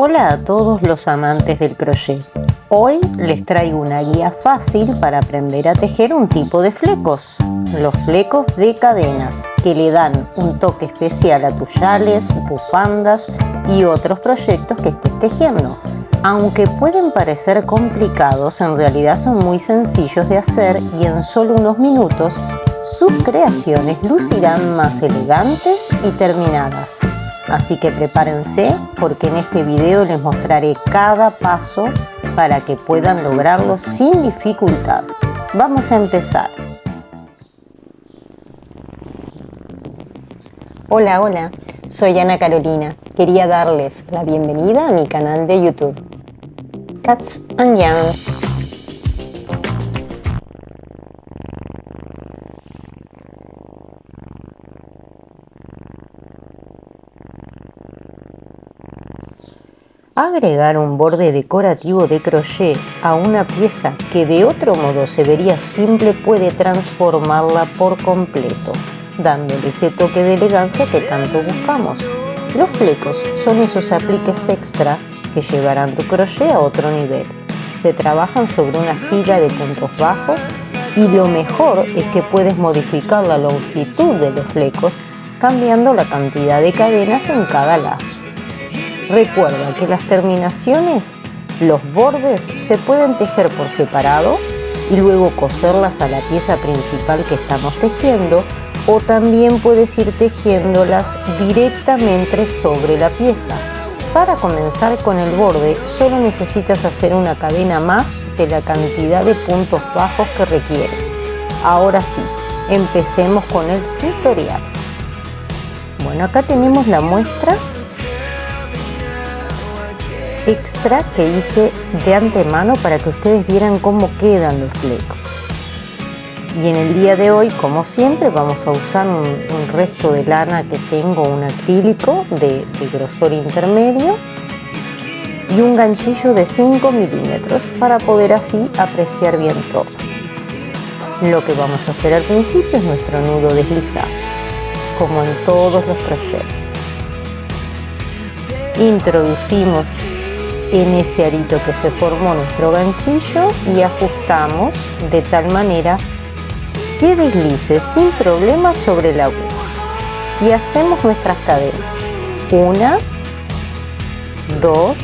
Hola a todos los amantes del crochet. Hoy les traigo una guía fácil para aprender a tejer un tipo de flecos, los flecos de cadenas, que le dan un toque especial a tus chales, bufandas y otros proyectos que estés tejiendo. Aunque pueden parecer complicados, en realidad son muy sencillos de hacer y en solo unos minutos sus creaciones lucirán más elegantes y terminadas. Así que prepárense porque en este video les mostraré cada paso para que puedan lograrlo sin dificultad. Vamos a empezar. Hola, soy Ana Carolina. Quería darles la bienvenida a mi canal de YouTube, Cats and Yarns. Agregar un borde decorativo de crochet a una pieza que de otro modo se vería simple puede transformarla por completo, dándole ese toque de elegancia que tanto buscamos. Los flecos son esos apliques extra que llevarán tu crochet a otro nivel. Se trabajan sobre una fila de puntos bajos y lo mejor es que puedes modificar la longitud de los flecos cambiando la cantidad de cadenas en cada lazo. Recuerda que las terminaciones, los bordes, se pueden tejer por separado y luego coserlas a la pieza principal que estamos tejiendo, o también puedes ir tejiéndolas directamente sobre la pieza. Para comenzar con el borde, solo necesitas hacer una cadena más de la cantidad de puntos bajos que requieres. Ahora sí, empecemos con el tutorial. Bueno, acá tenemos la muestra extra que hice de antemano para que ustedes vieran cómo quedan los flecos. Y en el día de hoy, como siempre, vamos a usar un resto de lana que tengo, un acrílico de grosor intermedio y un ganchillo de 5 milímetros para poder así apreciar bien todo. Lo que vamos a hacer al principio es nuestro nudo deslizado, como en todos los crochets. Introducimos en ese arito que se formó nuestro ganchillo y ajustamos de tal manera que deslice sin problema sobre la aguja. Y hacemos nuestras cadenas. 1, 2,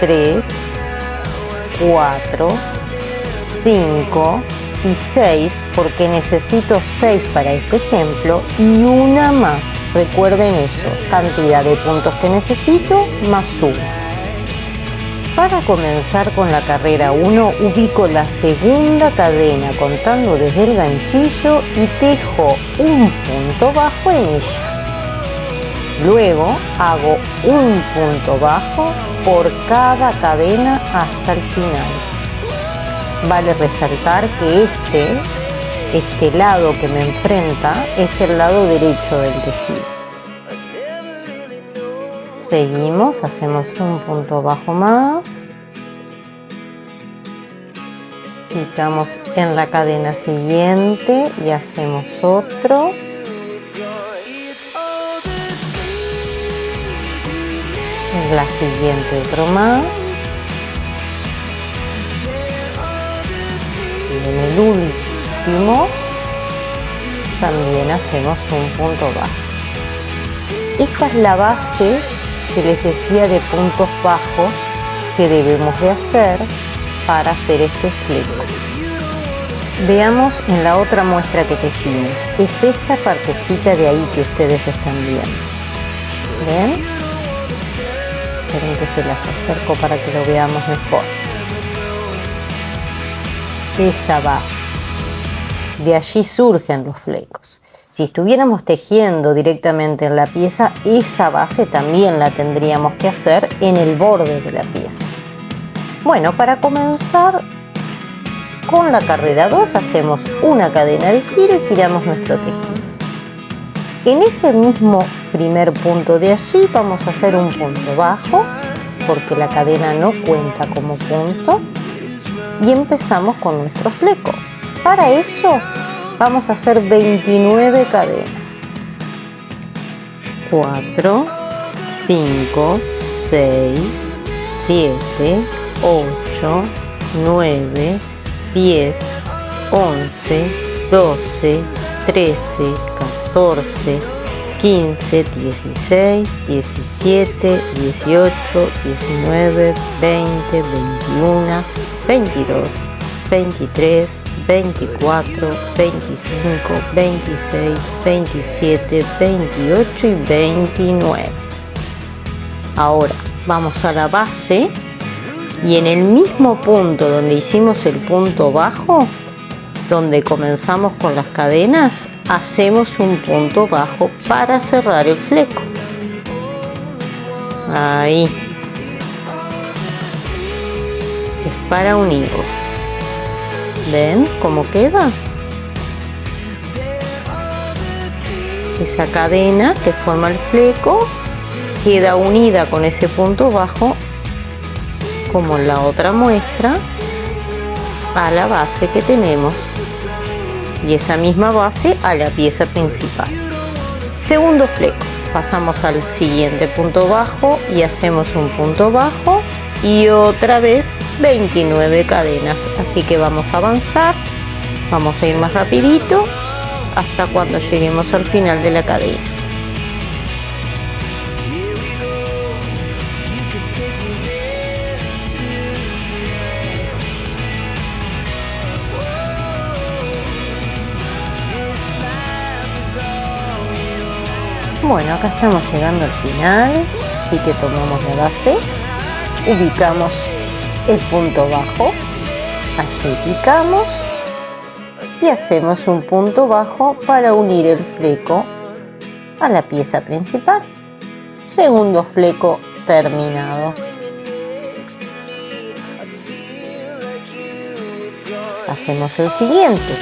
3, 4, 5 y 6, porque necesito 6 para este ejemplo, y una más. Recuerden eso, cantidad de puntos que necesito más 1. Para comenzar con la carrera 1, ubico la segunda cadena contando desde el ganchillo y tejo un punto bajo en ella. Luego hago un punto bajo por cada cadena hasta el final. Vale resaltar que este lado que me enfrenta es el lado derecho del tejido. Seguimos, hacemos un punto bajo más, quitamos en la cadena siguiente y hacemos otro, en la siguiente otro más, y en el último también hacemos un punto bajo. Esta es la base que les decía de puntos bajos que debemos de hacer para hacer este fleco. Veamos en la otra muestra que tejimos. Es esa partecita de ahí que ustedes están viendo. ¿Ven? Esperen que se las acerco para que lo veamos mejor. Esa base. De allí surgen los flecos. Si estuviéramos tejiendo directamente en la pieza, esa base también la tendríamos que hacer en el borde de la pieza. Bueno, para comenzar con la carrera 2 hacemos una cadena de giro y giramos nuestro tejido. En ese mismo primer punto de allí vamos a hacer un punto bajo, porque la cadena no cuenta como punto, y empezamos con nuestro fleco. Para eso vamos a hacer 29 cadenas. 4, 5, 6, 7, 8, 9, 10, 11, 12, 13, 14, 15, 16, 17, 18, 19, 20, 21, 22, 23, 24, 25, 26, 27, 28 y 29. Ahora vamos a la base y en el mismo punto donde hicimos el punto bajo, donde comenzamos con las cadenas, hacemos un punto bajo para cerrar el fleco. Ahí. Es para unirlo. ¿Ven cómo queda? Esa cadena que forma el fleco queda unida con ese punto bajo, como en la otra muestra, a la base que tenemos, y esa misma base a la pieza principal. Segundo fleco, pasamos al siguiente punto bajo y hacemos un punto bajo y otra vez 29 cadenas. Así que vamos a avanzar, vamos a ir más rapidito hasta cuando lleguemos al final de la cadena. Bueno, acá estamos llegando al final, así que tomamos la base, ubicamos el punto bajo, allí picamos y hacemos un punto bajo para unir el fleco a la pieza principal. Segundo fleco terminado. Hacemos el siguiente,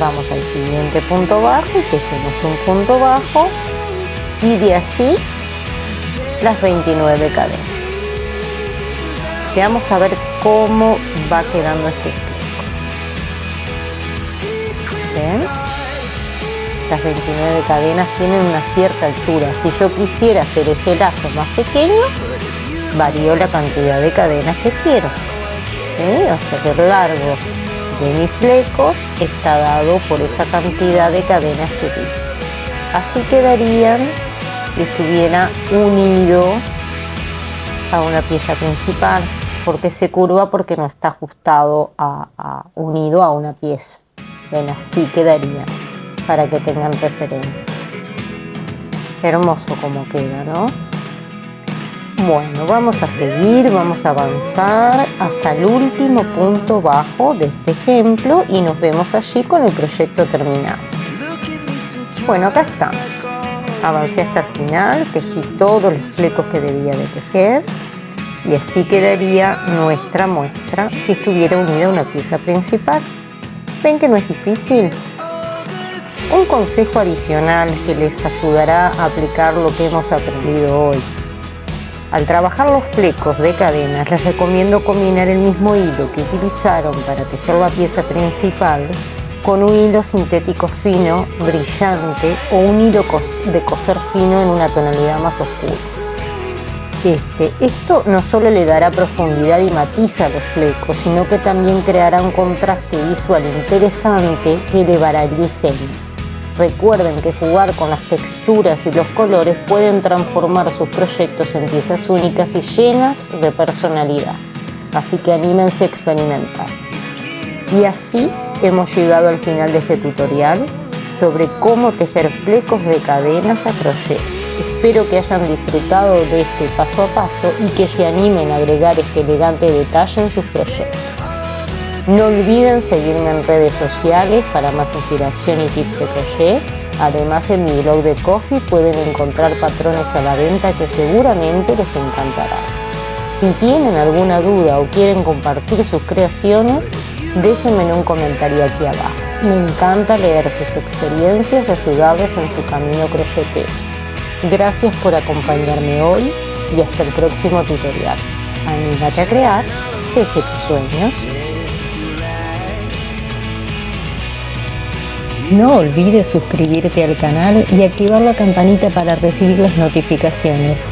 vamos al siguiente punto bajo y tejemos un punto bajo. Y de allí las 29 cadenas. Vamos a ver cómo va quedando este fleco. ¿Ven? Las 29 cadenas tienen una cierta altura. Si yo quisiera hacer ese lazo más pequeño, varío la cantidad de cadenas que quiero. O sea que el largo de mis flecos está dado por esa cantidad de cadenas que tengo. Así quedarían si estuviera unido a una pieza principal, porque se curva porque no está ajustado unido a una pieza. Ven, así quedaría para que tengan referencia. Hermoso como queda, ¿no? Bueno, vamos a seguir, vamos a avanzar hasta el último punto bajo de este ejemplo y nos vemos allí con el proyecto terminado. Bueno, acá estamos. Avancé hasta el final, tejí todos los flecos que debía de tejer y así quedaría nuestra muestra si estuviera unida a una pieza principal. ¿Ven que no es difícil? Un consejo adicional que les ayudará a aplicar lo que hemos aprendido hoy. Al trabajar los flecos de cadenas, les recomiendo combinar el mismo hilo que utilizaron para tejer la pieza principal con un hilo sintético fino, brillante o un hilo de coser fino en una tonalidad más oscura. Esto no solo le dará profundidad y matiz a los flecos, sino que también creará un contraste visual interesante que elevará el diseño. Recuerden que jugar con las texturas y los colores pueden transformar sus proyectos en piezas únicas y llenas de personalidad. Así que anímense a experimentar. Y así hemos llegado al final de este tutorial sobre cómo tejer flecos de cadenas a crochet. Espero que hayan disfrutado de este paso a paso y que se animen a agregar este elegante detalle en sus proyectos. No olviden seguirme en redes sociales para más inspiración y tips de crochet. Además, en mi blog de Ko-fi pueden encontrar patrones a la venta que seguramente les encantarán. Si tienen alguna duda o quieren compartir sus creaciones, déjenme en un comentario aquí abajo. Me encanta leer sus experiencias y ayudarles en su camino crochetero. Gracias por acompañarme hoy y hasta el próximo tutorial. Anímate a crear, teje tus sueños. No olvides suscribirte al canal y activar la campanita para recibir las notificaciones.